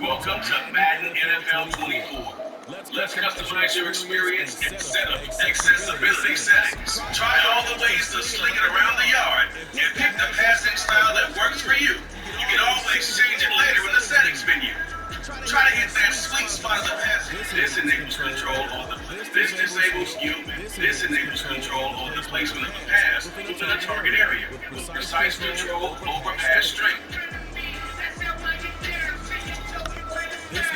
Welcome to Madden NFL 24. Let's customize your experience and set up accessibility settings. Try all the ways to sling it around the yard and pick the passing style that works for you. You can always change it later in the settings menu. Try to hit that sweet spot of the pass. This enables control over this disables you. This enables control over the placement of the pass within the target area with precise control over pass strength.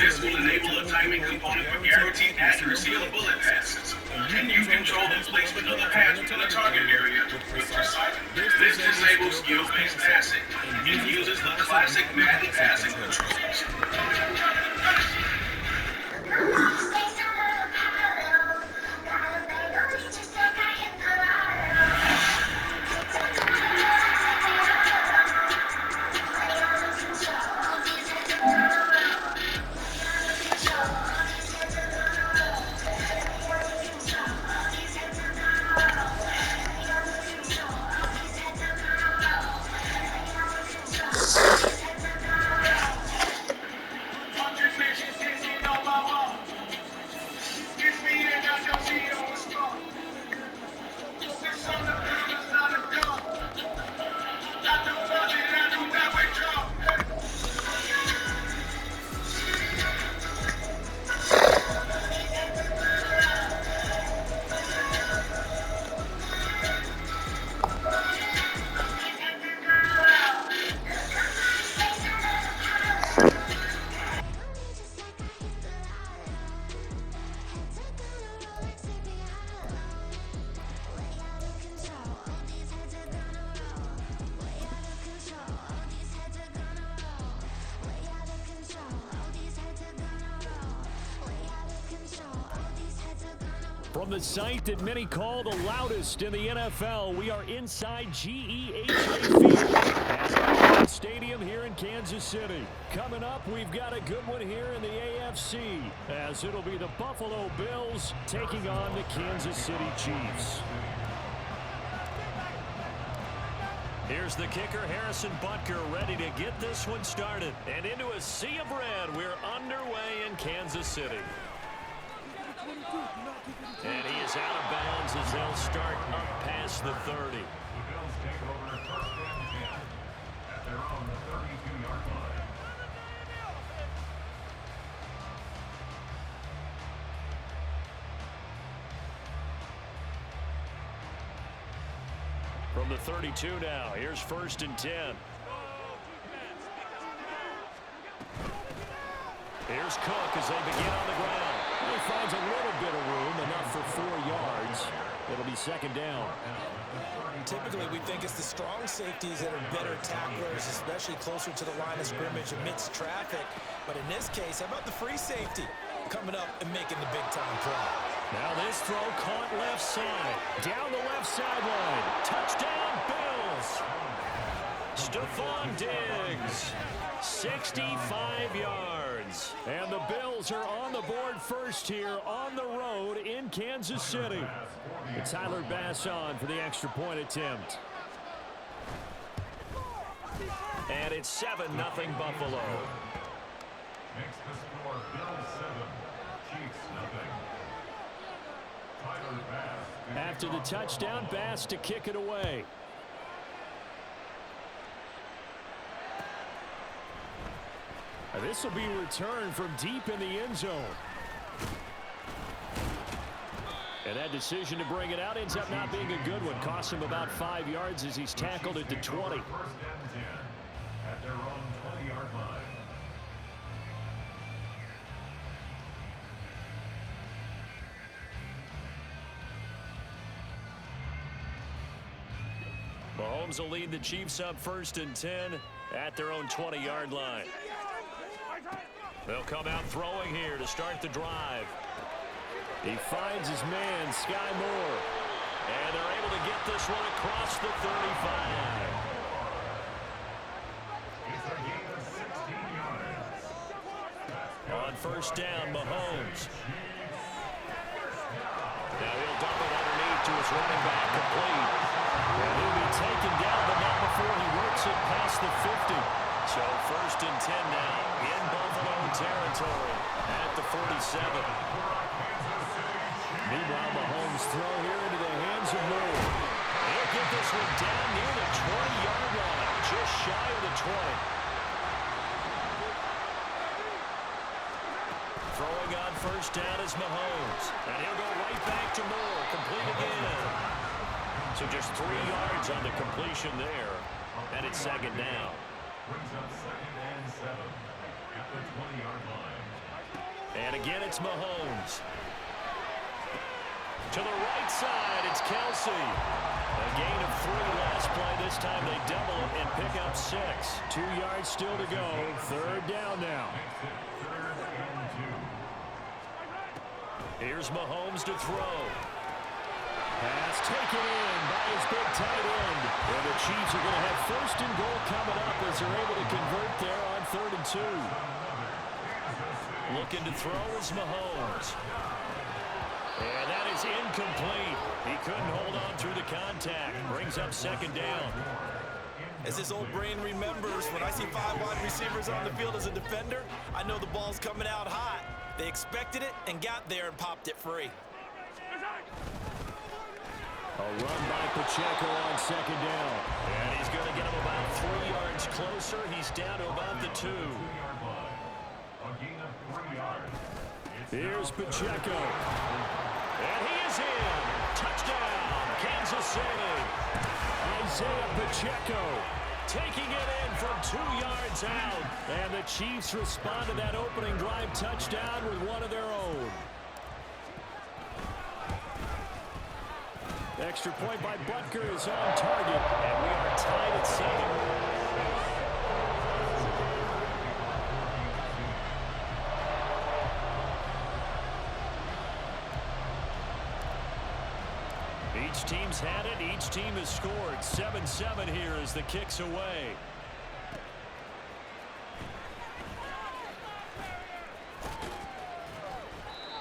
This will enable a timing component for guaranteed accuracy of the bullet passes, and you control the placement of the pass within the target area with precise. This disables skill-based passing and uses the classic Madden passing controls. From the site that many call the loudest in the NFL, we are inside GEHA Field at Stadium here in Kansas City. Coming up, we've got a good one here in the AFC, as it'll be the Buffalo Bills taking on the Kansas City Chiefs. Here's the kicker, Harrison Butker, ready to get this one started. And into a sea of red, we're underway in Kansas City. And he is out of bounds as they'll start up past the 30. The Bills take over first and 10 at their own 32-yard line. From the 32 now, here's first and 10. Here's Cook as they begin on the ground. He finds a little bit of room, enough for 4 yards. It'll be second down. Typically, we think it's the strong safeties that are better tacklers, especially closer to the line of scrimmage amidst traffic. But in this case, how about the free safety coming up and making the big-time play? Now this throw caught left side. Down the left sideline. Touchdown, Bills. Stephon Diggs. 65 yards. And the Bills are on the board first here on the road in Kansas City. It's Tyler Bass on for the extra point attempt. And it's 7-0 Buffalo. Makes the score Bills 7, Chiefs 0. Tyler Bass. After the touchdown, Bass to kick it away. This will be returned from deep in the end zone. And that decision to bring it out ends up not being a good one. Costs him about 5 yards as he's tackled at the 20. First and 10 at their own 20-yard line. Mahomes will lead the Chiefs up 1st and 10 at their own 20-yard line. They'll come out throwing here to start the drive. He finds his man, Sky Moore. And they're able to get this one across the 35. It's a gain of 16 yards. On 1st down, Mahomes. Now he'll dump it underneath to his running back, complete. And he'll be taken down, but not before he works it past the 50. So 1st and 10 now in Buffalo territory at the 47. Meanwhile, Mahomes throw here into the hands of Moore. He'll get this one down near the 20-yard line, just shy of the 20. Throwing on 1st down is Mahomes. And he'll go right back to Moore, complete again. So just 3 yards on the completion there. And it's 2nd down. Brings up 2nd and 7 at the 20-yard line. And again, it's Mahomes. To the right side, it's Kelsey. A gain of 3 last play. This time they double it and pick up 6. 2 yards still to go. 3rd down now. Here's Mahomes to throw. Pass taken in by his big tight end. And the Chiefs are going to have 1st and goal coming up as they're able to convert there on 3rd and 2. Looking to throw is Mahomes. And that is incomplete. He couldn't hold on through the contact. Brings up 2nd down. As his old brain remembers, when I see 5 wide receivers on the field as a defender, I know the ball's coming out hot. They expected it and got there and popped it free. A run by Pacheco on 2nd down. And he's going to get him about 3 yards closer. He's down to about the 2. A gain of 3 yards. Here's Pacheco. And he is in. Touchdown, Kansas City. Isaiah Pacheco taking it in from 2 yards out. And the Chiefs respond to that opening drive touchdown with one of their own. Extra point by Butker is on target. And we are tied at 7. Each team's had it. Each team has scored. 7-7 here as the kick's away.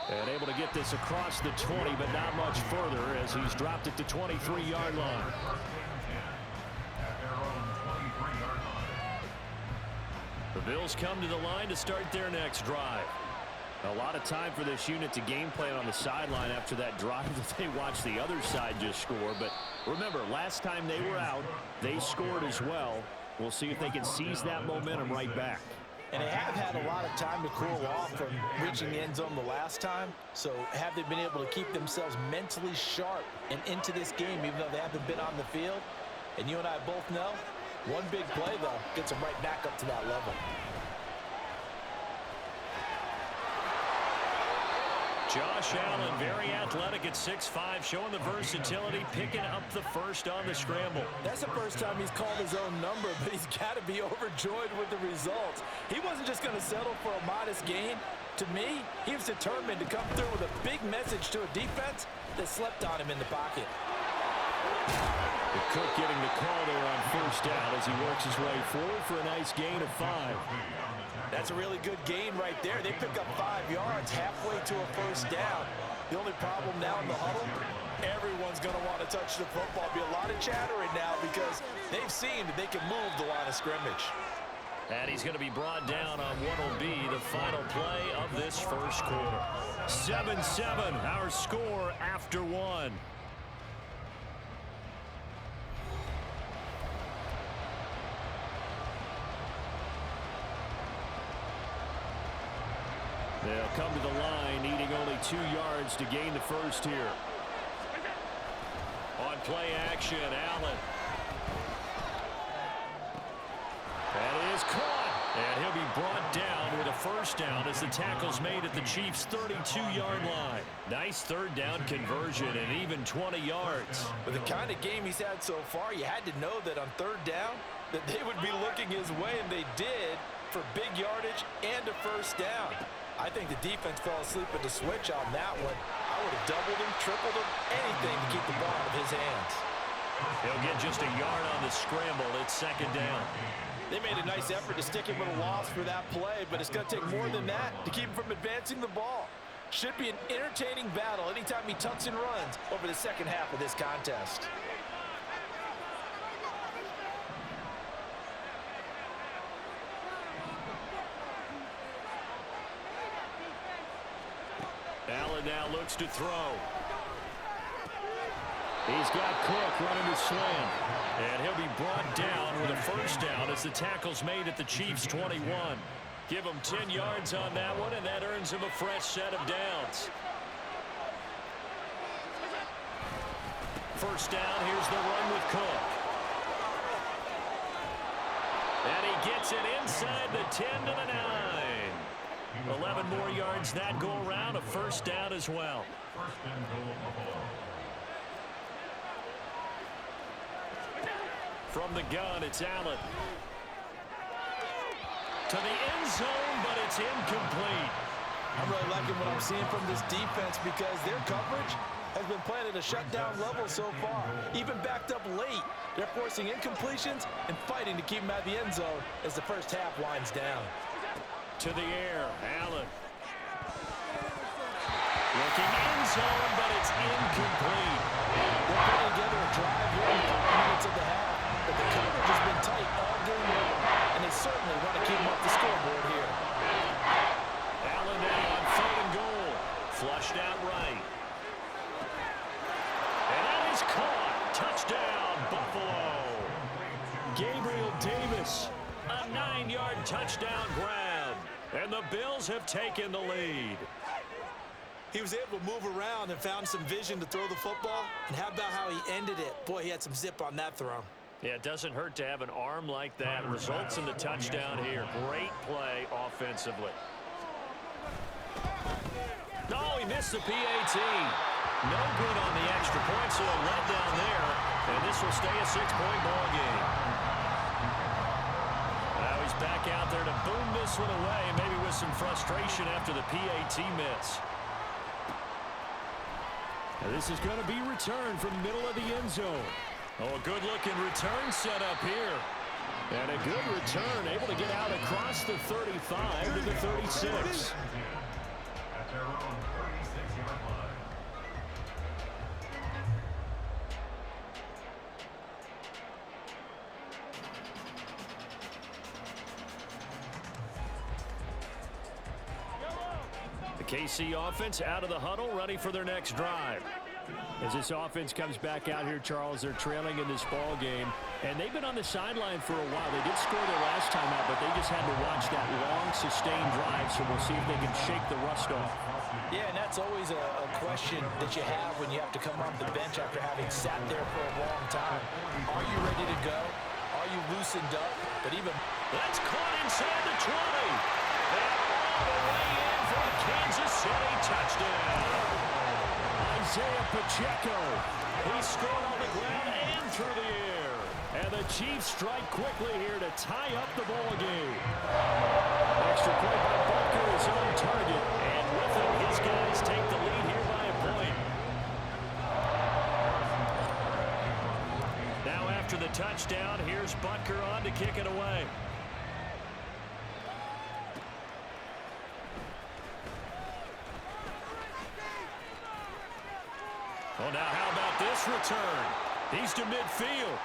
And able to get this across the 20, but not much further as he's dropped at the 23-yard line. The Bills come to the line to start their next drive. A lot of time for this unit to game plan on the sideline after that drive that they watched the other side just score. But remember, last time they were out, they scored as well. We'll see if they can seize that momentum right back. And they have had a lot of time to cool off from reaching the end zone the last time. So have they been able to keep themselves mentally sharp and into this game, even though they haven't been on the field? And you and I both know, one big play, though, gets them right back up to that level. Josh Allen, very athletic at 6'5", showing the versatility, picking up the 1st on the scramble. That's the first time he's called his own number, but he's got to be overjoyed with the results. He wasn't just going to settle for a modest gain. To me, he was determined to come through with a big message to a defense that slept on him in the pocket. The Cook getting the call there on 1st down as he works his way forward for a nice gain of 5. That's a really good gain right there. They pick up 5 yards halfway to a 1st down. The only problem now in the huddle, everyone's going to want to touch the football. Be a lot of chattering now because they've seen that they can move the line of scrimmage. And he's going to be brought down on what will be the final play of this 1st quarter. 7-7, our score after 1. They'll come to the line, needing only 2 yards to gain the 1st here. play action. Allen. That is caught. And he'll be brought down with a first down as the tackle's made at the Chiefs' 32-yard line. Nice third down conversion and even 20 yards. With the kind of game he's had so far, you had to know that on third down that they would be looking his way, and they did, for big yardage and a first down. I think the defense fell asleep at the switch on that one. I would have doubled him, tripled him, anything to keep the ball out of his hands. He'll get just a yard on the scramble. It's second down. They made a nice effort to stick him with a loss for that play, but it's going to take more than that to keep him from advancing the ball. Should be an entertaining battle anytime he tucks and runs over the second half of this contest. Allen now looks to throw. He's got Cook running the slant. And he'll be brought down with a first down as the tackle's made at the Chiefs' 21. Give him 10 yards on that one, and that earns him a fresh set of downs. First down, here's the run with Cook. And he gets it inside the 10 to the 9. 11 more yards that go around, a first down as well. First and goal of the ball. From the gun, it's Allen. To the end zone, but it's incomplete. I'm really liking what I'm seeing from this defense because their coverage has been playing at a shutdown level so far. Even backed up late, they're forcing incompletions and fighting to keep them out of the end zone as the first half winds down. To the air, Allen. Looking end zone, but it's incomplete. They're putting together a drive here in 5 minutes of the half. But the coverage has been tight all game long, and they certainly want to keep them off the scoreboard here. Allen now on third and goal. Flushed out right. And that is caught. Touchdown, Buffalo. Gabriel Davis, a 9-yard touchdown grab. And the Bills have taken the lead. He was able to move around and found some vision to throw the football. And how about how he ended it? Boy, he had some zip on that throw. Yeah, it doesn't hurt to have an arm like that. Results in the touchdown here. Great play offensively. No, he missed the PAT. No good on the extra point, so a letdown there. And this will stay a 6-point ball game. Now he's back out there to boom this one away, maybe with some frustration after the PAT miss. Now this is going to be returned from the middle of the end zone. Oh, a good-looking return set up here. And a good return, able to get out across the 35 to the 36. At their own 36-yard line. The KC offense out of the huddle, ready for their next drive. As this offense comes back out here, Charles, they're trailing in this ball game, and they've been on the sideline for a while. They did score their last time out, but they just had to watch that long, sustained drive, so we'll see if they can shake the rust off. Yeah, and that's always a question that you have when you have to come off the bench after having sat there for a long time. Are you ready to go? Are you loosened up? But even... That's caught inside the 20. And all the way in for a Kansas City touchdown. Isaiah Pacheco. He scored on the ground and through the air. And the Chiefs strike quickly here to tie up the ball game. Extra point by Butker is on target. And with it, his guys take the lead here by a point. Now after the touchdown, here's Butker on to kick it away. Oh, now how about this return? He's to midfield.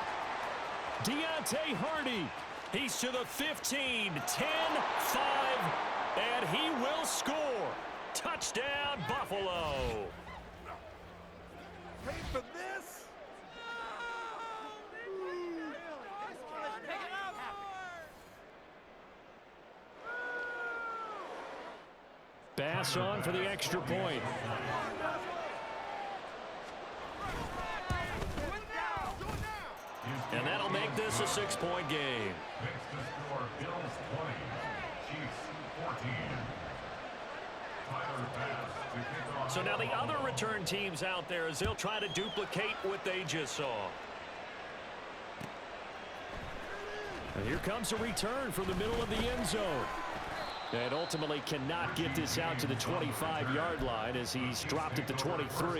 Deontay Hardy. He's to the 15, 10, 5, and he will score. Touchdown, Buffalo. Ready for this? Bass on for the extra point. a 6-point game. Makes the score Bills 20, Chiefs 14. Tyler pass to kick off. So now the other return teams out there as they'll try to duplicate what they just saw. And here comes a return from the middle of the end zone. And ultimately cannot get this out to the 25-yard line as he's dropped it to 23. At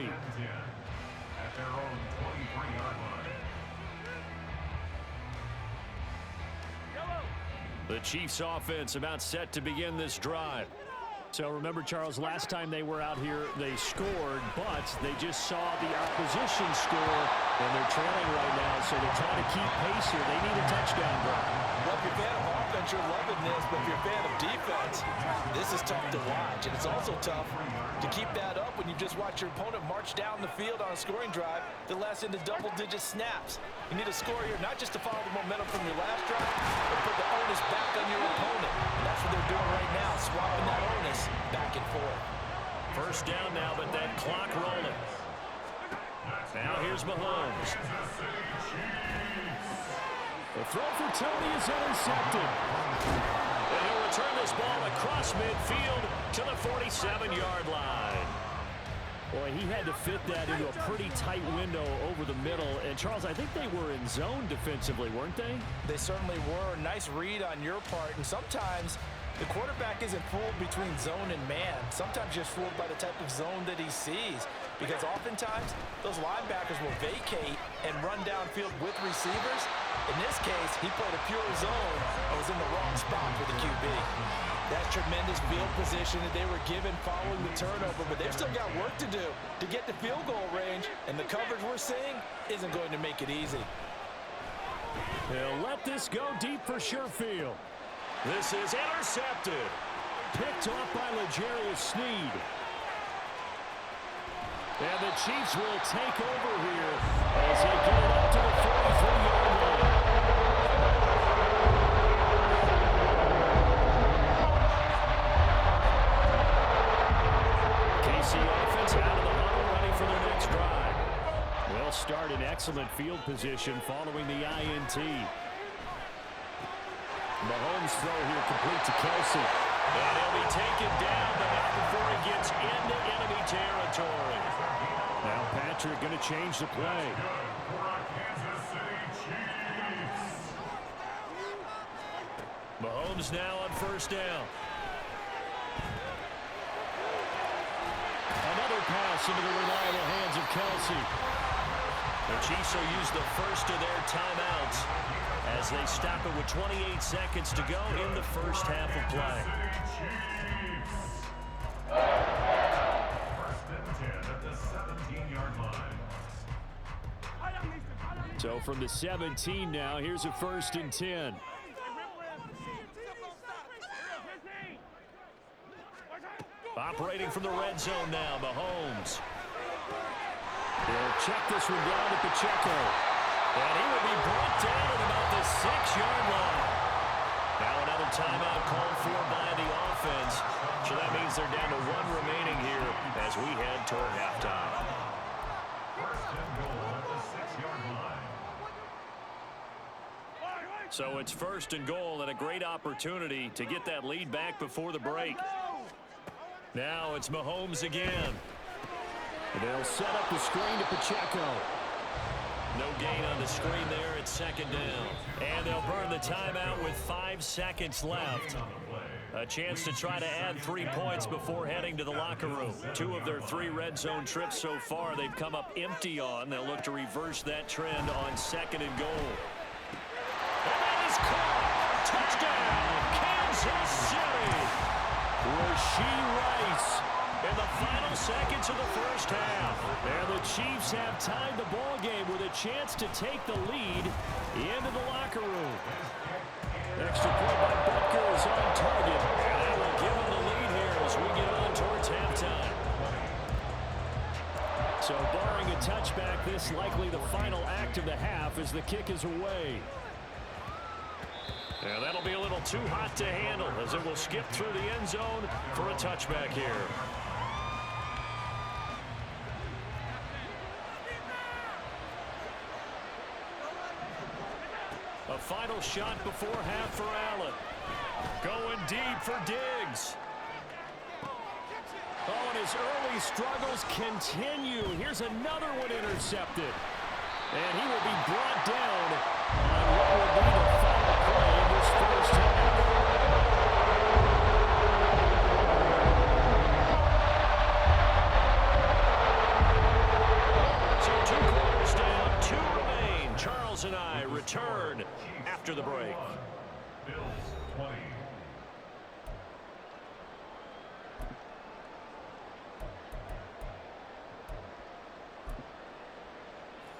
their own 23-yard line. The Chiefs offense about set to begin this drive. So remember, Charles, last time they were out here, they scored, but they just saw the opposition score, and they're trailing right now, so they're trying to keep pace here. They need a touchdown drive. Well, if you're a fan of offense, you're loving this, but if you're a fan of defense, this is tough to watch, and it's also tough to keep that up when you just watch your opponent march down the field on a scoring drive that lasts into double-digit snaps. You need a score here, not just to follow the momentum from your last drive, but put the onus back on your opponent. And that's what they're doing right now, swapping that onus back and forth. First down now, but that clock rolling. Now here's Mahomes. The throw for Tony is intercepted. And he'll return this ball across midfield to the 47-yard line. Boy, he had to fit that into a pretty tight window over the middle. And, Charles, I think they were in zone defensively, weren't they? They certainly were. Nice read on your part. And sometimes the quarterback isn't fooled between zone and man. Sometimes just fooled by the type of zone that he sees. Because oftentimes, those linebackers will vacate and run downfield with receivers. In this case, he played a pure zone and was in the wrong spot for the QB. That's tremendous field position that they were given following the turnover, but they've still got work to do to get to field goal range, and the coverage we're seeing isn't going to make it easy. He'll let this go deep for Sherfield. This is intercepted. Picked off by L'Jarius Sneed. And the Chiefs will take over here as they get it up to the 43-yard line. KC offense out of the huddle, ready for their next drive. They'll start in excellent field position following the INT. Mahomes throw here complete to Kelsey. And he'll be taken down, but not before he gets into enemy territory. Now Patrick going to change the play. Mahomes now on first down. Another pass into the reliable hands of Kelsey. The Chiefs will use the first of their timeouts as they stop it with 28 seconds to go in the first half of play. First and 10 at the 17-yard line. So from the 17 now, here's a first and 10. Operating from the red zone now, Mahomes. He'll check this one down to Pacheco. And he will be brought down at about the 6-yard line. Now another timeout called for by the offense. So that means they're down to one remaining here as we head toward halftime. First and goal at the 6-yard line. So it's first and goal and a great opportunity to get that lead back before the break. Now it's Mahomes again. They'll set up the screen to Pacheco. No gain on the screen there. It's second down. And they'll burn the timeout with 5 seconds left. A chance to try to add 3 points before heading to the locker room. 2 of their 3 red zone trips so far they've come up empty on. They'll look to reverse that trend on second and goal. And that is caught. Touchdown, Kansas City. Rashee Rice in the final seconds of the first half. And the Chiefs have tied the ball game with a chance to take the lead into the locker room. Extra point by Butker is on target. And that will give him the lead here as we get on towards halftime. So barring a touchback, this likely the final act of the half as the kick is away. And that'll be a little too hot to handle as it will skip through the end zone for a touchback here. A shot before half for Allen. Going deep for Diggs. Oh, and his early struggles continue. Here's another one intercepted. And he will be brought down on what will be the final play of this first half. So 2 quarters down, 2 remain. Charles and I return after the break. Bills 20.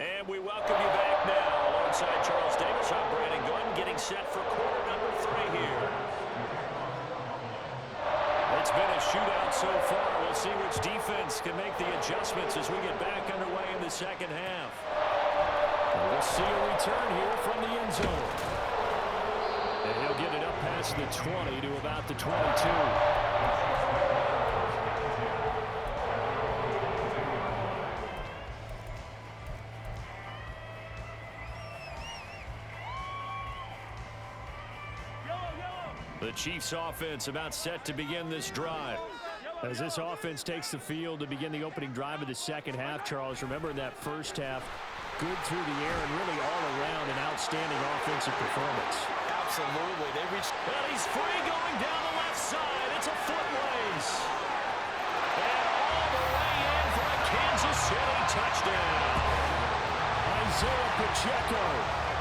And we welcome you back now. Alongside Charles Davis, I'm Brandon Gordon, getting set for quarter number 3 here. It's been a shootout so far. We'll see which defense can make the adjustments as we get back underway in the second half. We'll see a return here from the end zone. And he'll get it up past the 20 to about the 22. The Chiefs offense about set to begin this drive. As this offense takes the field to begin the opening drive of the second half, Charles, remember in that first half, good through the air and really all around an outstanding offensive performance. Absolutely. They reached. Well, he's free going down the left side. It's a foot race. And all the way in for a Kansas City touchdown. Isaiah Pacheco,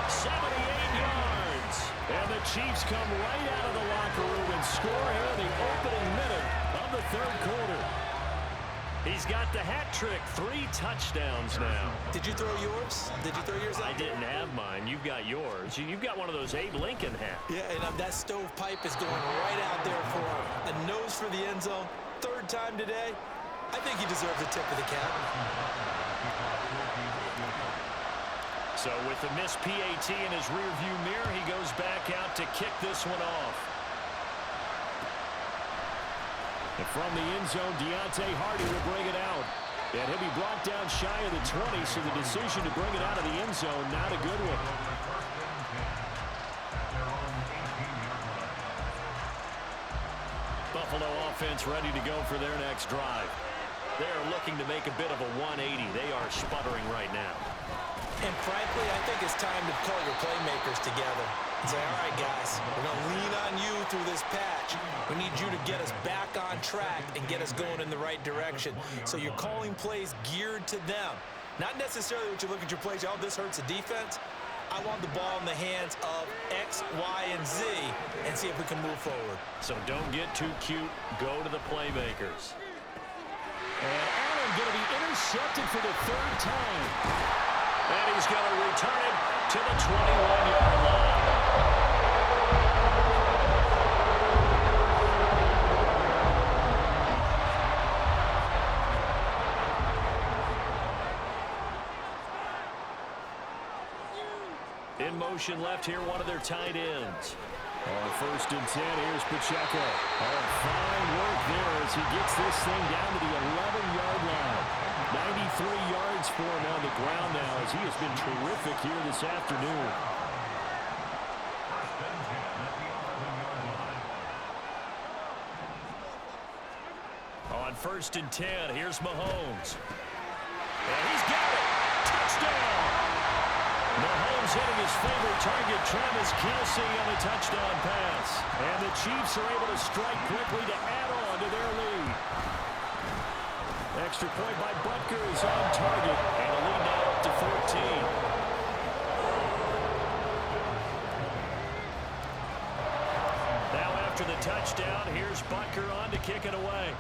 78 yards. And the Chiefs come right out of the locker room and score here in the opening minute of the third quarter. He's got the hat trick, 3 touchdowns now. Did you throw yours? Did you throw yours out? I didn't have mine. You've got yours. You've got one of those Abe Lincoln hats. Yeah, and that stovepipe is going right out there for him. A nose for the end zone. 3rd time today. I think he deserves a tip of the cap. So with the missed PAT in his rearview mirror, he goes back out to kick this one off. And from the end zone, Deontay Hardy will bring it out. And he'll be brought down shy of the 20, so the decision to bring it out of the end zone, not a good one. Buffalo offense ready to go for their next drive. They're looking to make a bit of a 180. They are sputtering right now. And frankly, I think it's time to call your playmakers together and say, all right, guys, we're going to lean on you through this patch. We need you to get us back on track and get us going in the right direction. So you're calling plays geared to them. Not necessarily what you look at your plays, oh, this hurts the defense. I want the ball in the hands of X, Y, and Z and see if we can move forward. So don't get too cute. Go to the playmakers. And Allen going to be intercepted for the 3rd time. And he's going to return it to the 21-yard line. In motion left here, one of their tight ends. On 1st and 10, here's Pacheco. Oh, fine work there as he gets this thing down to the 11-yard line. 93 yards for him on the ground now as he has been terrific here this afternoon. On 1st and 10, here's Mahomes. And he's got it. Touchdown. Mahomes hitting his favorite target, Travis Kelce, on the touchdown pass. And the Chiefs are able to strike quickly to add on to their lead. Extra point by Butker is on target, and a lead now up to 14. Now after the touchdown, here's Butker on to kick it away.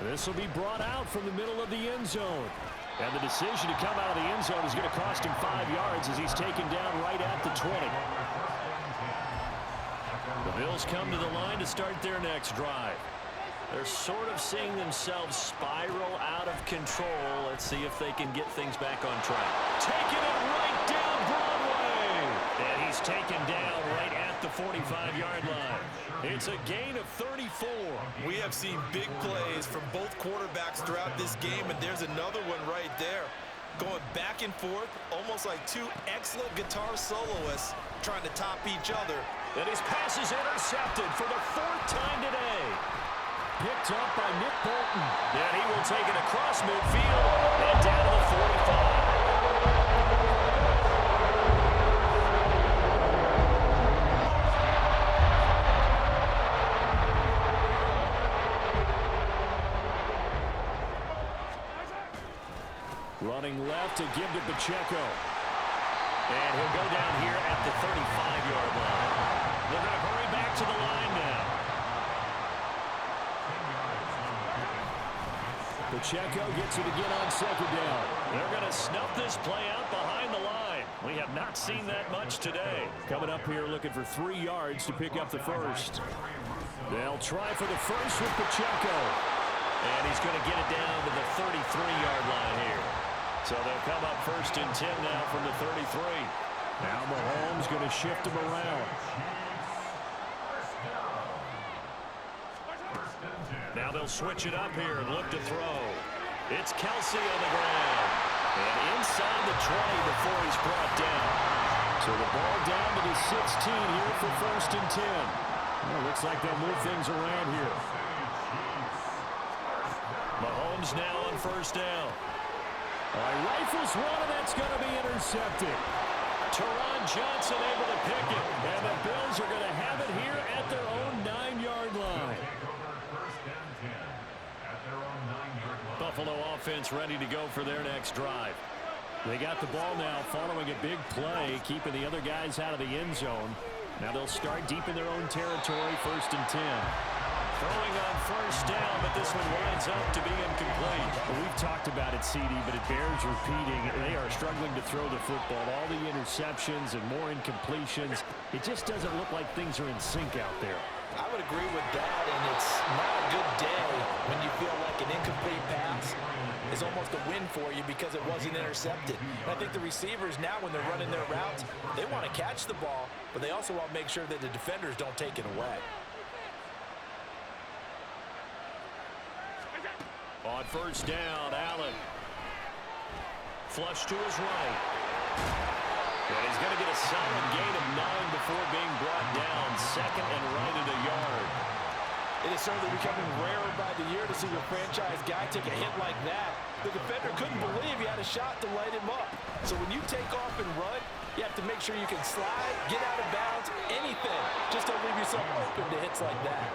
This will be brought out from the middle of the end zone. And the decision to come out of the end zone is going to cost him 5 yards as he's taken down right at the 20. The Bills come to the line to start their next drive. They're sort of seeing themselves spiral out of control. Let's see if they can get things back on track. Taking it right down Broadway. And he's taken down right at the 45-yard line. It's a gain of 34. We have seen big plays from both quarterbacks throughout this game, and there's another one right there. going back and forth, almost like two excellent guitar soloists trying to top each other. And his pass is intercepted for the 4th time today. Picked up by Nick Bolton. And he will take it across midfield and down to the 45. Running left to give to Pacheco. And he'll go down here at the 35-yard line. They're going to hurry back to the line now. Pacheco gets it again on 2nd down. They're going to snuff this play out behind the line. We have not seen that much today. Coming up here looking for 3 yards to pick up the first. They'll try for the first with Pacheco. And he's going to get it down to the 33-yard line here. So they'll come up 1st and 10 now from the 33. Now Mahomes going to shift him around. Now they'll switch it up here and look to throw. It's Kelsey on the ground. And inside the 20 before he's brought down. So the ball down to the 16 here for 1st and 10. Well, looks like they'll move things around here. Mahomes now on 1st down. Rifles one, and that's going to be intercepted. Teron Johnson able to pick it, and the Bills are going to have it here at their own 9-yard line. Buffalo offense ready to go for their next drive. They got the ball now following a big play, keeping the other guys out of the end zone. Now they'll start deep in their own territory, 1st and 10. Throwing on 1st down, but this one winds up to be incomplete. Well, we've talked about it, CD, but it bears repeating. They are struggling to throw the football. All the interceptions and more incompletions. It just doesn't look like things are in sync out there. I would agree with that, and it's not a good day when you feel like an incomplete pass is almost a win for you because it wasn't intercepted. And I think the receivers now, when they're running their routes, they want to catch the ball, but they also want to make sure that the defenders don't take it away. On 1st down, Allen. Flush to his right. And he's going to get a solid gain of 9 before being brought down. 2nd and right at a yard. It is certainly becoming rarer by the year to see your franchise guy take a hit like that. The defender couldn't believe he had a shot to light him up. So when you take off and run, you have to make sure you can slide, get out of bounds, anything. Just don't leave yourself open to hits like that.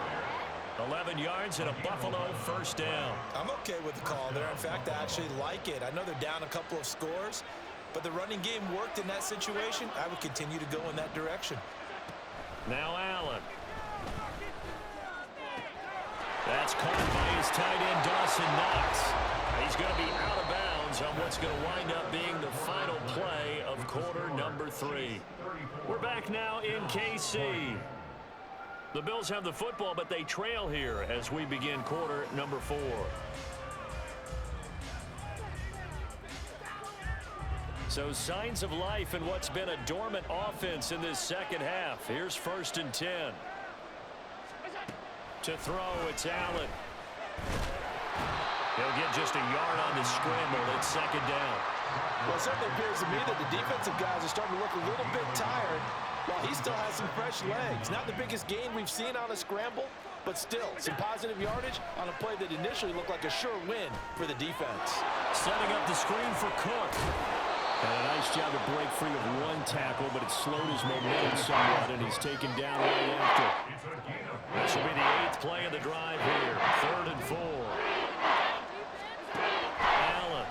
11 yards and a Buffalo 1st down. I'm okay with the call there. In fact, I actually like it. I know they're down a couple of scores, but the running game worked in that situation. I would continue to go in that direction. Now Allen. That's caught by his tight end, Dawson Knox. He's going to be out of bounds on what's going to wind up being the final play of quarter number 3. We're back now in KC. The Bills have the football, but they trail here as we begin quarter number 4. So signs of life in what's been a dormant offense in this second half. Here's 1st and 10. To throw, it's Allen. He'll get just a yard on the scramble. It's 2nd down. Well, it certainly appears to me that the defensive guys are starting to look a little bit tired, while he still has some fresh legs. Not the biggest gain we've seen on a scramble, but still some positive yardage on a play that initially looked like a sure win for the defense. Setting up the screen for Cook. And a nice job to break free of one tackle, but it slowed his momentum somewhat, and he's taken down right after. This will be the 8th play of the drive here. 3rd and 4. Allen.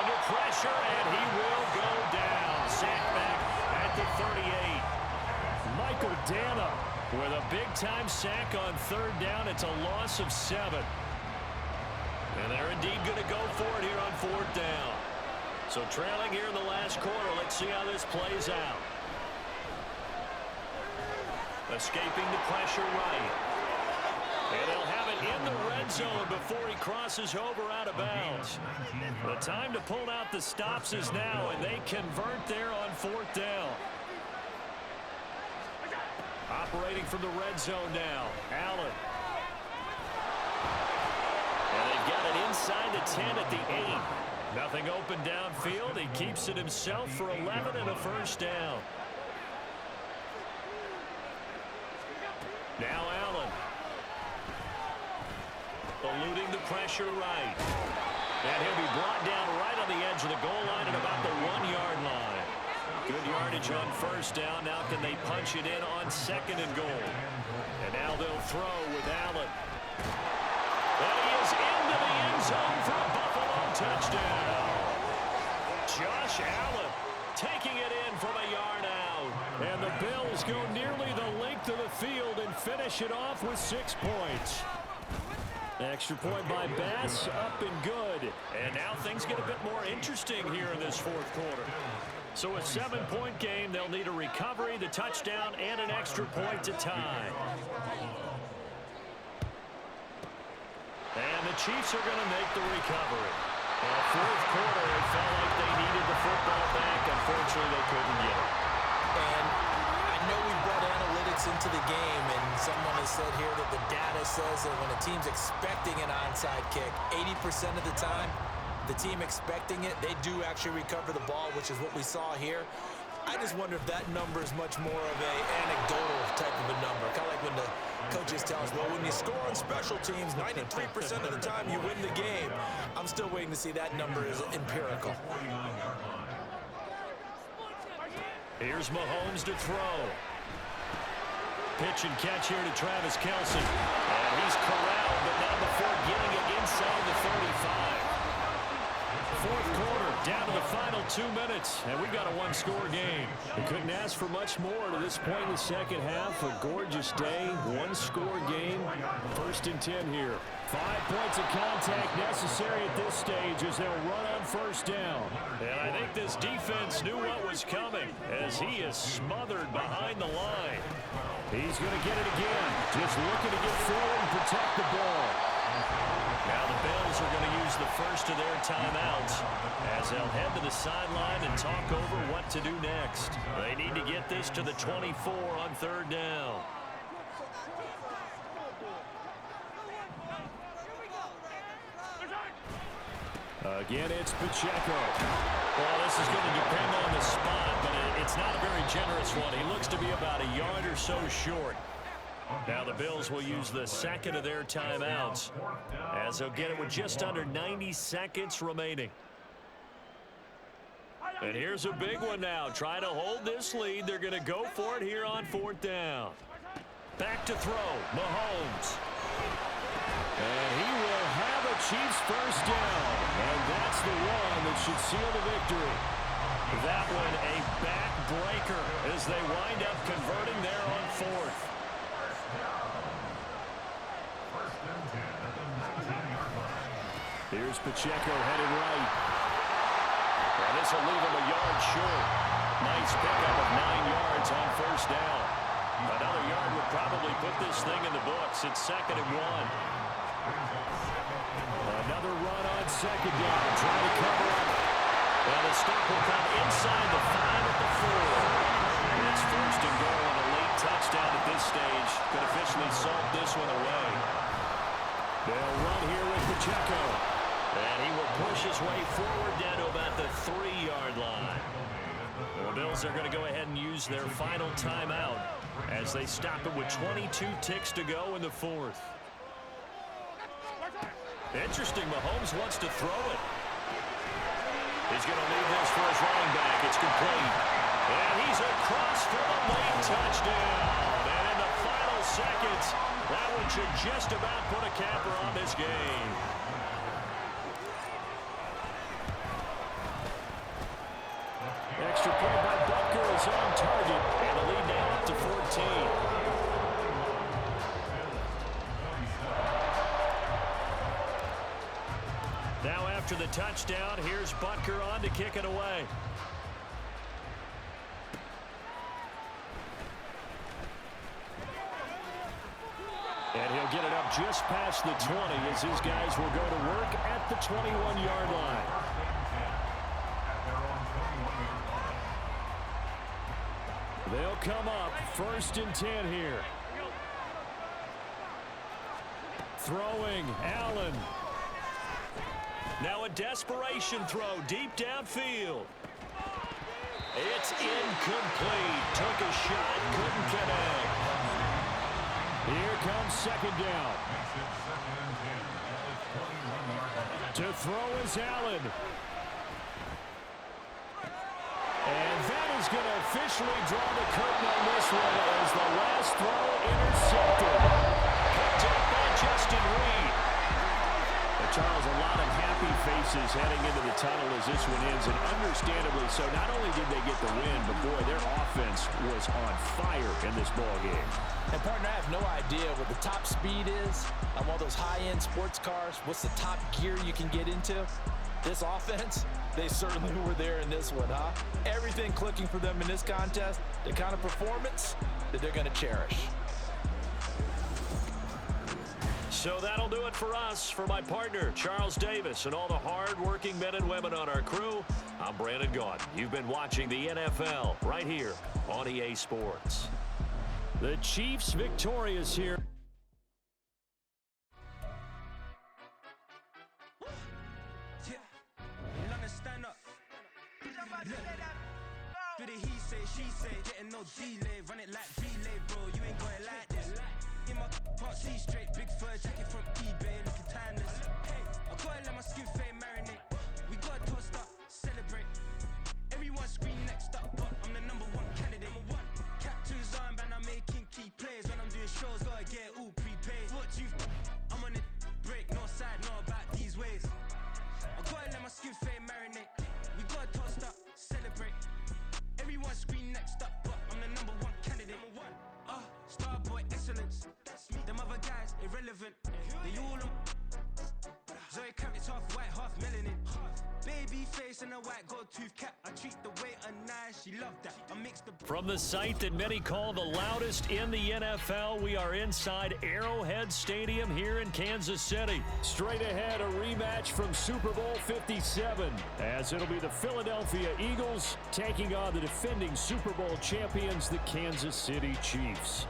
Under pressure, and he will go down. Sacked back at the 38. Michael Dana with a big-time sack on 3rd down. It's a loss of 7. And they're indeed going to go for it here on 4th down. So trailing here in the last quarter. Let's see how this plays out. Escaping the pressure right. And they'll have it in the red zone before he crosses over out of bounds. The time to pull out the stops is now, and they convert there on 4th down. Operating from the red zone now. Allen. And they've got it inside the 10 at the 8. Nothing open downfield. He keeps it himself for 11 and a first down. Now Allen. Eluding the pressure right. And he'll be brought down right on the edge of the goal line at about the 1-yard line. Good yardage on first down. Now can they punch it in on second and goal? And now they'll throw with Allen. And he is into the end zone for a Buffalo touchdown. Josh Allen taking it in from a yard out. And the Bills go nearly the length of the field and finish it off with 6 points. Extra point by Bass, up and good. And now things get a bit more interesting here in this fourth quarter. So a 7-point game, they'll need a recovery, the touchdown, and an extra point to tie. And the Chiefs are going to make the recovery. In the fourth quarter, it felt like they needed the football back. Unfortunately, they couldn't get it. And I know we brought analytics into the game, and someone has said here that the data says that when a team's expecting an onside kick, 80% of the time, the team expecting it, they do actually recover the ball, which is what we saw here. I just wonder if that number is much more of an anecdotal type of a number. Kind of like when the coaches tell us, well, when you score on special teams, 93% of the time you win the game. I'm still waiting to see that number is empirical. Here's Mahomes to throw. Pitch and catch here to Travis Kelce. And he's corralled, but not before getting it inside the 35. Fourth quarter, down to the final 2 minutes, and we've got a one-score game. We couldn't ask for much more to this point in the second half. A gorgeous day, one-score game, 1st and 10 here. 5 points of contact necessary at this stage as they'll run on first down. And I think this defense knew what was coming as he is smothered behind the line. He's going to get it again, just looking to get forward and protect the ball. Now the Bills are going to use the first of their timeouts as they'll head to the sideline and talk over what to do next. They need to get this to the 24 on 3rd down. Again, it's Pacheco. Well, this is going to depend on the spot, but it's not a very generous one. He looks to be about a yard or so short. Now the Bills will use the second of their timeouts as they'll get it with just under 90 seconds remaining. And here's a big one now. Trying to hold this lead. They're going to go for it here on 4th down. Back to throw. Mahomes. And he will have a Chiefs first down. And that's the one that should seal the victory. That one a backbreaker as they wind up converting there on 4th. Here's Pacheco headed right. And this will leave him a yard short. Nice pickup of 9 yards on first down. Another yard would probably put this thing in the books. It's 2nd and 1. Another run on 2nd down. Trying to cover up. And the stop will come inside the 5 at the 4. It's 1st and goal and a late touchdown at this stage. Could officially salt this one away. They'll run here with Pacheco. And he will push his way forward down to about the 3-yard line. The Bills are going to go ahead and use their final timeout as they stop it with 22 ticks to go in the 4th. Interesting, Mahomes wants to throw it. He's going to leave this for his running back. It's complete. And he's across for a late touchdown. And in the final seconds, that one should just about put a capper on this game. Extra point by Butker is on target, and the lead now up to 14. Now after the touchdown, here's Butker on to kick it away. And he'll get it up just past the 20 as his guys will go to work at the 21-yard line. They'll come up 1st and 10 here. Throwing, Allen. Now a desperation throw deep downfield. It's incomplete. Took a shot, couldn't connect. Here comes second down. To throw is Allen. And that is going to officially draw the curtain on this one as the last throw intercepted. Picked up by Justin Reed. Charles, a lot of happy faces heading into the tunnel as this one ends, and understandably so. Not only did they get the win, but boy, their offense was on fire in this ball game. And partner, I have no idea what the top speed is on one of those high-end sports cars. What's the top gear you can get into? This offense, they certainly were there in this one, huh? Everything clicking for them in this contest, the kind of performance that they're going to cherish. So that'll do it for us. For my partner, Charles Davis, and all the hard-working men and women on our crew, I'm Brandon Gaudin. You've been watching the NFL right here on EA Sports. The Chiefs victorious here. Do the he say, she say, getting no delay, run it like relay, bro, you ain't going like this. In my part, see straight, big fur jacket from eBay, looking timeless. I gotta let my skin fade marinate. We gotta toast up, celebrate. Everyone scream next up, but I'm the #1 candidate. Captain's armband, I'm making key plays. When I'm doing shows, gotta get all prepaid. What you, I'm on it, break, no side, no about these ways. I gotta let my skin fade marinate. We gotta toast up, celebrate. Everyone scream next up, but I'm the #1 candidate. Starboy excellence. Them other guys irrelevant. They all on. Zoe Kravitz half white, half melanin. Baby face and a white gold tooth cap. I treat the waiter nice, she loved that. I mix the. From the site that many call the loudest in the NFL, we are inside Arrowhead Stadium here in Kansas City. Straight ahead, a rematch from Super Bowl 57, as it'll be the Philadelphia Eagles taking on the defending Super Bowl champions, the Kansas City Chiefs.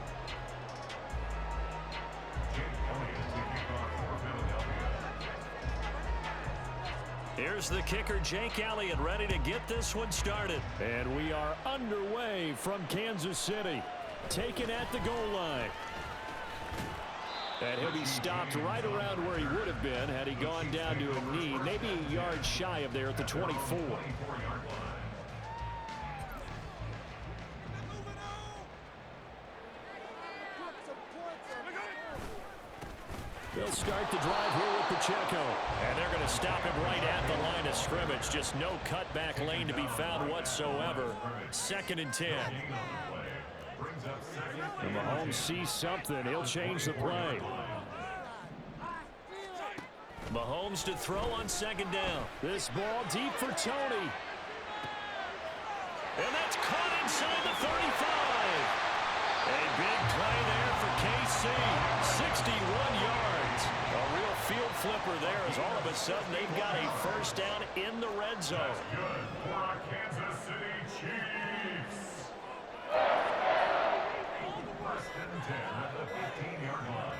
Here's the kicker, Jake Elliott, ready to get this one started. And we are underway from Kansas City. Taken at the goal line. And he'll be stopped right around where he would have been had he gone down to a knee, maybe a yard shy of there at the 24. They'll start the drive here with Pacheco. And they're going to stop him right at the line of scrimmage. Just no cutback lane to be found whatsoever. 2nd and 10. And Mahomes sees something. He'll change the play. Mahomes to throw on 2nd down. This ball deep for Tony. And that's caught inside the 35. A big play there for KC. 61 yards. A real field flipper there as all of a sudden they've got a first down in the red zone. That's good for our Kansas City Chiefs. First and 10 at the 15-yard line.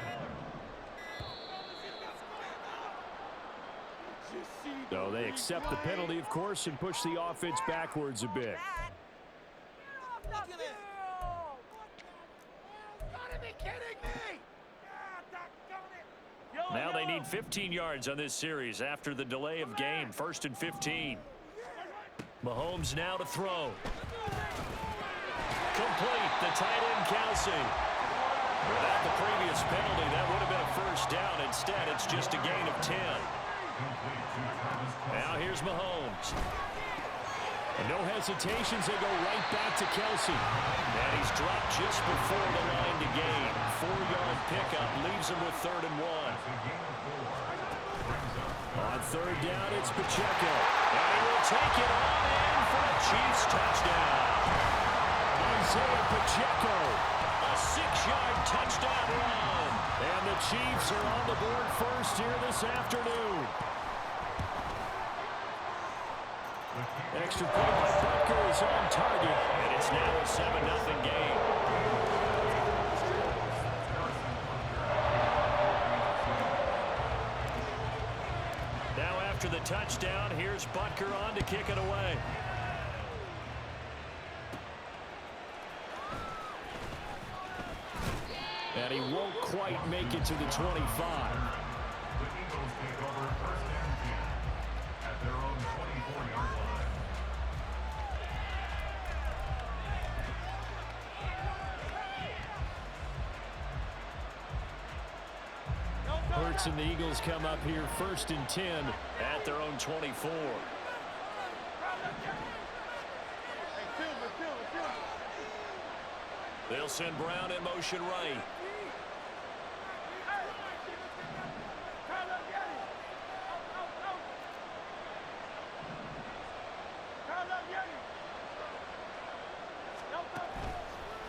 So they accept the penalty, of course, and push the offense backwards a bit. Now they need 15 yards on this series after the delay of game. 1st and 15. Mahomes now to throw. Complete. The tight end, Kelsey. Without the previous penalty, that would have been a first down. Instead, it's just a gain of 10. Now here's Mahomes. And no hesitations, they go right back to Kelsey. And he's dropped just before the line to gain. 4-yard pickup leaves him with 3rd and 1. On 3rd down, it's Pacheco. And he will take it on in for a Chiefs touchdown. Isaiah Pacheco, a 6-yard touchdown run. And the Chiefs are on the board first here this afternoon. Extra point by Butker is on target, and it's now a 7-0 game. Now after the touchdown. Here's Butker on to kick it away. And he won't quite make it to the 25. The Eagles take over first and 10 at their own 24-yard line. Hurts and the Eagles come up here first and 10 at their own 24. They'll send Brown in motion right.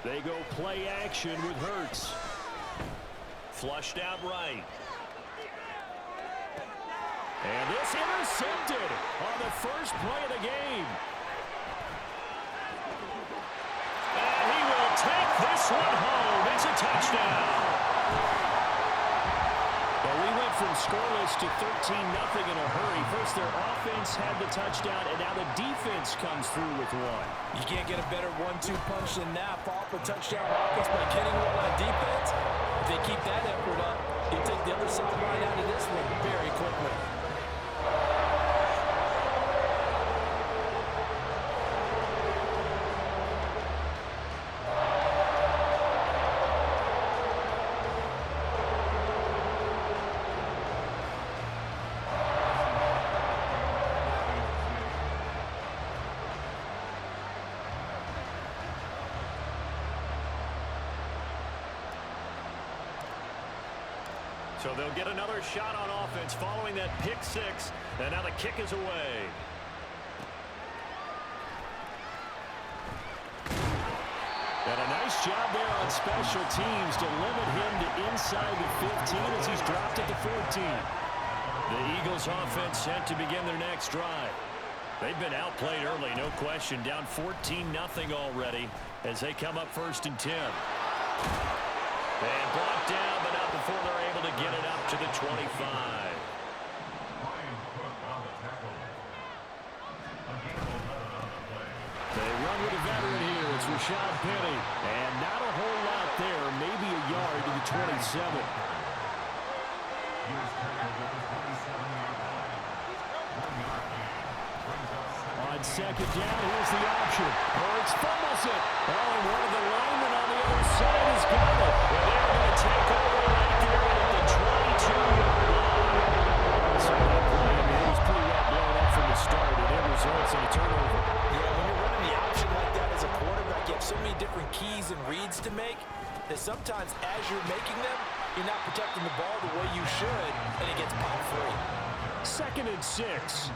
They go play action with Hurts. Flushed out right. And this intercepted on the first play of the game. And he will take this one home. It's a touchdown. Well, we went from scoreless to 13-0 in a hurry. First, their offense had the touchdown, and now the defense comes through with one. You can't get a better 1-2 punch than that. Follow up a touchdown offense by getting one on defense. If they keep that effort up, you'll take the other sideline out of this one very quickly. So they'll get another shot on offense following that pick six. And now the kick is away. And a nice job there on special teams to limit him to inside the 15 as he's dropped at the 14. The Eagles offense set to begin their next drive. They've been outplayed early, no question. Down 14-0 already as they come up first and 10. And brought down, but not before they're able to get it up to the 25. They run with a veteran here. It's Rashad Penny. And not a whole lot there. Maybe a yard to the 27. On second down, here's the option. Hurts fumbles it. Oh, and one of the linemen on the other side has got it. And they're going to take over right there at the 22-yard line. So that play, I mean, it was pretty well blown up from the start, and it results in a turnover. Yeah, when you're running the option like that as a quarterback, you have so many different keys and reads to make that sometimes as you're making them, you're not protecting the ball the way you should, and it gets popped free. 2nd and 6.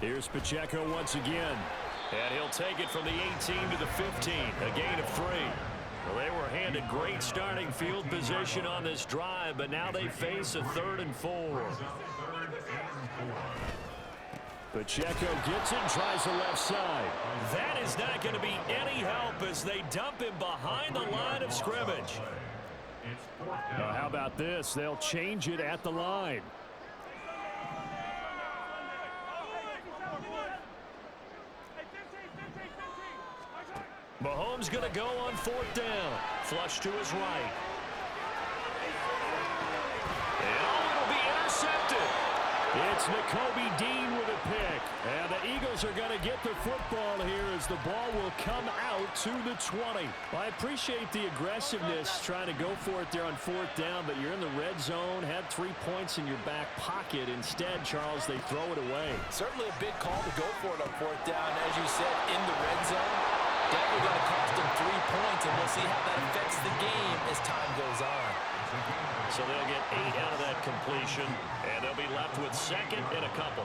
Here's Pacheco once again. And he'll take it from the 18 to the 15. A gain of 3. Well, they were handed great starting field position on this drive, but now they face a 3rd and 4. Pacheco gets it and tries the left side. That is not going to be any help as they dump him behind the line of scrimmage. Now, how about this? They'll change it at the line. Mahomes going to go on 4th down. Flush to his right. And it'll be intercepted. It's Nakobe Dean with a pick. And the Eagles are going to get the football here as the ball will come out to the 20. Well, I appreciate the aggressiveness trying to go for it there on 4th down, but you're in the red zone, had 3 points in your back pocket. Instead, Charles, they throw it away. Certainly a big call to go for it on 4th down. As you said, in the red zone, definitely going to cost them 3 points, and we'll see how that affects the game as time goes on. So they'll get 8 out of that completion, and they'll be left with 2nd and a couple.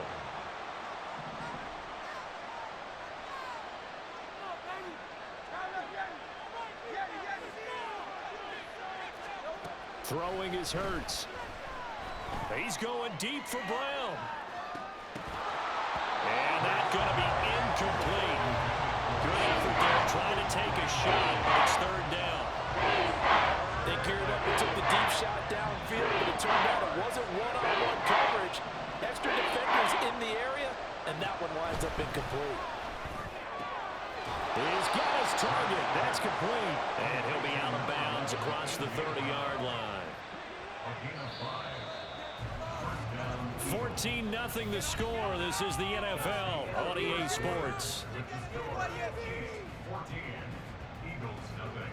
Throwing is Hurts. He's going deep for Brown. And that's going to be incomplete. Good effort there trying to take a shot, but it's 3rd down. They geared up took the deep shot downfield, but it turned out it wasn't one-on-one coverage. Extra defenders in the area, and that one winds up incomplete. He's got his target. That's complete. And he'll be out of bounds across the 30-yard line. 14-0 the score. This is the NFL on EA Sports. 14, Eagles nothing.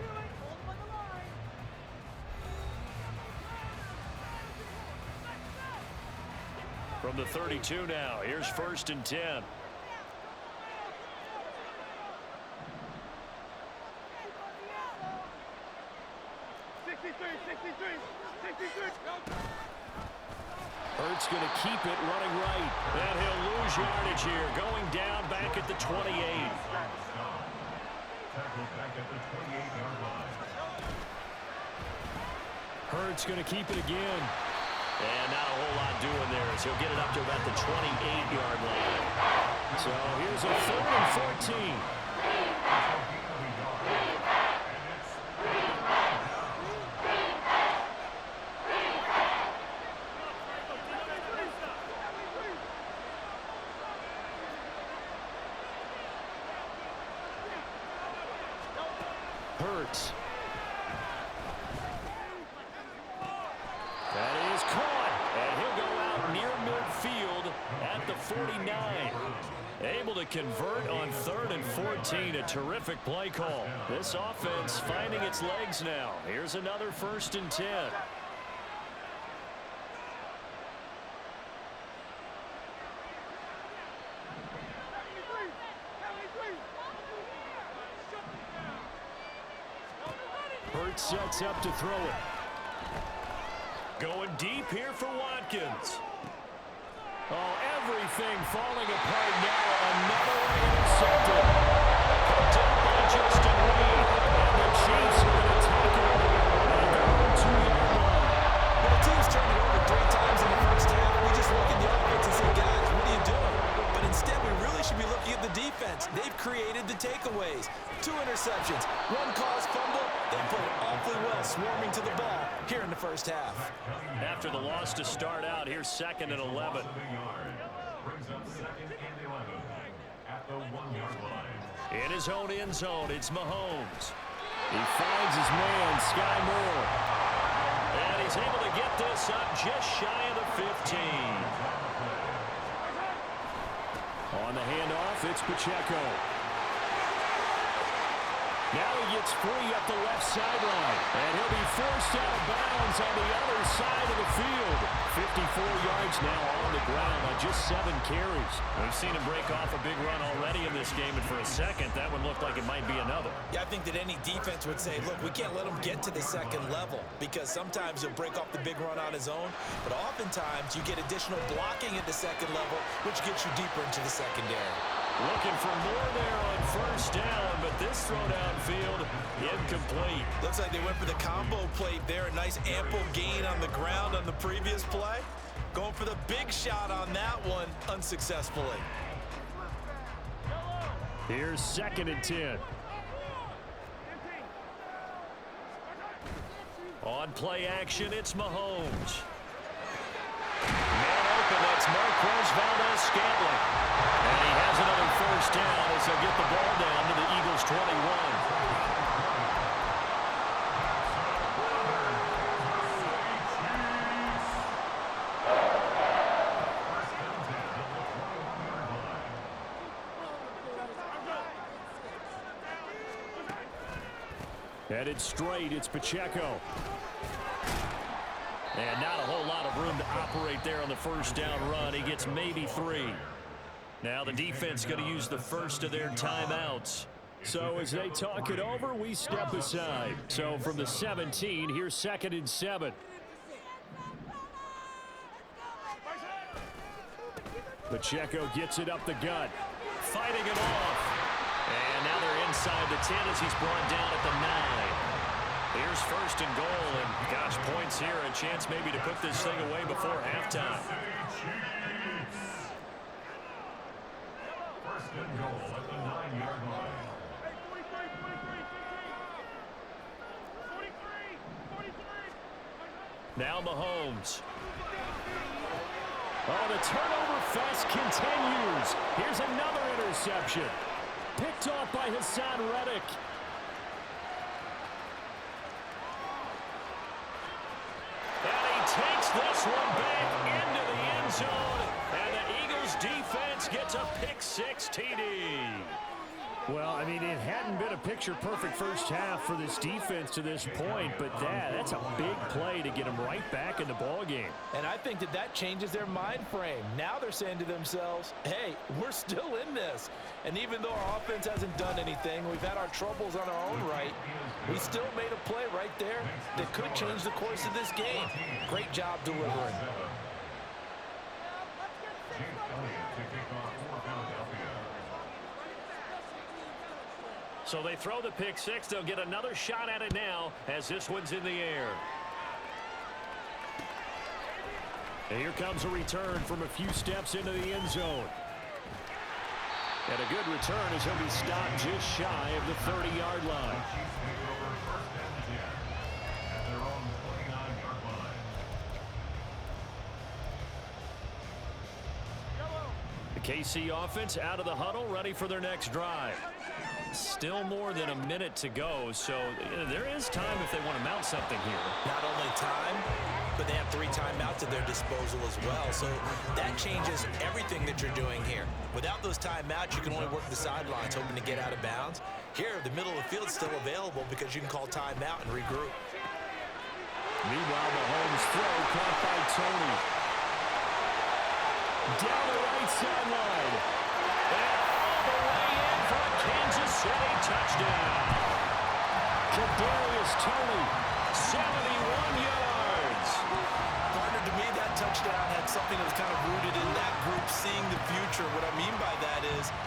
From the 32 now, here's 1st and 10. 63. Hurts going to keep it running right. And he'll lose yardage here. Going down back at the 28. Tackled back at the 28-yard line. Hurts going to keep it again. And not a whole lot doing there as he'll get it up to about the 28-yard line. So here's a 3rd and 14. Hurts. That is caught, and he'll go out near midfield at the 49. Able to convert on 3rd and 14. A terrific play call. This offense finding its legs now. Here's another 1st and 10. Hurts sets up to throw it. Going deep here for Watkins. Oh, everything falling apart now. Another one intercepted. Picked up by Justin Reed. And the Chiefs are going to take it over at their own 2-yard line. When the team's turned it over 3 times in the first half, we just look at the offense and say, guys, what are you doing? But instead, we really should be looking at the defense. They've created the takeaways. 2 interceptions, 1 caused fumble. They played awfully well swarming to the ball here in the first half. After the loss to start out, here's 2nd and 11. Brings up 2nd and 11 at the 1-yard line. In his own end zone, it's Mahomes. He finds his man, Sky Moore. And he's able to get this up just shy of the 15. On the handoff, it's Pacheco. Now he gets free up the left sideline. And he'll be forced out of bounds on the other side of the field. 54 yards now on the ground on just 7 carries. We've seen him break off a big run already in this game, and for a second, that one looked like it might be another. Yeah, I think that any defense would say, look, we can't let him get to the 2nd level because sometimes he'll break off the big run on his own, but oftentimes you get additional blocking at the 2nd level, which gets you deeper into the secondary. Looking for more there on 1st down, but this throw downfield, incomplete. Looks like they went for the combo play there. A nice ample gain on the ground on the previous play. Going for the big shot on that one unsuccessfully. Here's 2nd and 10. On play action, it's Mahomes. Man open, that's Marquez Valdes-Scantling. And he has another 1st down as they'll get the ball down to the Eagles' 21. Headed straight, it's Pacheco. And not a whole lot of room to operate there on the 1st down run. He gets maybe 3. Now the defense going to use the first of their timeouts. So as they talk it over, we step aside. So from the 17, here's 2nd and 7. Pacheco gets it up the gut. Fighting it off. And now they're inside the 10 as he's brought down at the 9. Here's 1st and goal, and gosh, points here, a chance maybe to put this thing away before halftime. 1st and goal at the 9-yard line. Now Mahomes. Oh, the turnover fest continues. Here's another interception. Picked off by Hassan Reddick. And he takes this one back into the end zone. And the Eagles defense gets a pick-6 TD. Well, I mean, it hadn't been a picture-perfect first half for this defense to this point, but that's a big play to get them right back in the ballgame. And I think that changes their mind frame. Now they're saying to themselves, hey, we're still in this. And even though our offense hasn't done anything, we've had our troubles on our own right, we still made a play right there that could change the course of this game. Great job delivering. So they throw the pick-6. They'll get another shot at it now as this one's in the air. And here comes a return from a few steps into the end zone. And a good return as he'll be stopped just shy of the 30-yard line. The KC offense out of the huddle, ready for their next drive. Still more than a minute to go, so there is time if they want to mount something here. Not only time, but they have 3 timeouts at their disposal as well. So that changes everything that you're doing here. Without those timeouts, you can only work the sidelines, hoping to get out of bounds. Here, the middle of the field is still available because you can call timeout and regroup. Meanwhile, Mahomes' throw caught by Tony. Down the right sideline. And all the way in for a Kansas City touchdown. Kadarius Toney, 71 yards. Partner, to me, that touchdown had something that was kind of rooted in that group seeing the future. What I mean by that is